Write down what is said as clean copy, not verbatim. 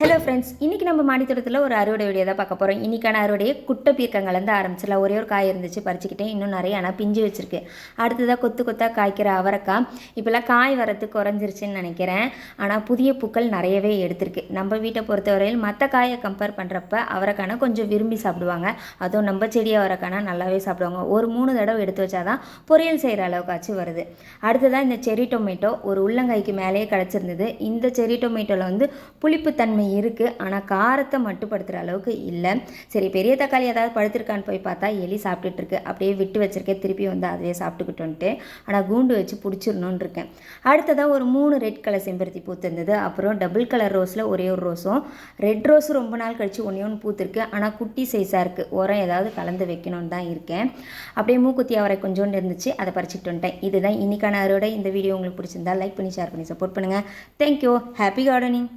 Hello friends, இன்றைக்கி நம்ம மாடித்தோட்டத்தில் ஒரு அறுவடை வீடியோ தான் பார்க்க போகிறோம். இன்றைக்கான அறுவடையை குட்டை பீர்க்கங்கலேருந்து ஆரம்பிச்சிடலாம். ஒரே ஒரு காய் இருந்துச்சு, பறிச்சுக்கிட்டேன். இன்னும் நிறைய ஆனால் பிஞ்சு வச்சுருக்கு. அடுத்ததாக கொத்து கொத்தாக காய்க்கிற அவரைக்காய். இப்போல்லாம் காய் வரத்து குறைஞ்சிருச்சுன்னு நினைக்கிறேன். ஆனால் புதிய பூக்கள் நிறையவே எடுத்திருக்கு. நம்ம வீட்டை பொறுத்தவரையில் மற்ற காயை கம்பேர் பண்ணுறப்ப அவரைக்கான கொஞ்சம் விரும்பி சாப்பிடுவாங்க. அதுவும் நம்ம செடி அவரைக்கான நல்லாவே சாப்பிடுவாங்க. ஒரு 3 தடவை எடுத்து வச்சாதான் பொரியல் செய்கிற அளவுக்காச்சும் வருது. அடுத்ததாக இந்த செரி டொமேட்டோ ஒரு உள்ளங்காய்க்கு மேலேயே கிடச்சிருந்தது. இந்த செரி டொமேட்டோவில் வந்து புளிப்புத்தன்மை இருக்குது, ஆனால் காரத்தை மட்டுப்படுத்துகிற அளவுக்கு இல்லை. சரி, பெரிய தக்காளி ஏதாவது பழுத்திருக்கான்னு போய் பார்த்தா எலி சாப்பிட்டுருக்கு. அப்படியே விட்டு வச்சுருக்கேன், திருப்பி வந்து அதுவே சாப்பிட்டுக்கிட்டோன்ட்டு. ஆனால் கூண்டு வச்சு பிடிச்சிடணுன்னு இருக்கேன். அடுத்ததாக ஒரு 3 ரெட் கலர் செம்பருத்தி பூத்திருந்தது. அப்புறம் டபுள் கலர் ரோஸில் ஒரே ஒரு ரோஸும், ரெட் ரோஸும் ரொம்ப நாள் கழித்து ஒன்று பூத்திருக்கு. ஆனால் குட்டி சைஸாக இருக்குது. உரம் ஏதாவது கலந்து வைக்கணும்னு தான் இருக்கேன். அப்படியே மூக்குத்தி அவரை கொஞ்சோண்டு இருந்துச்சு, அதை பறிச்சுட்டு வந்துட்டேன். இதுதான் இன்றைக்கான அறுவடை. இந்த வீடியோ உங்களுக்கு பிடிச்சிருந்தா லைக் பண்ணி ஷேர் பண்ணி சப்போர்ட் பண்ணுங்கள். தேங்க்யூ. Happy gardening.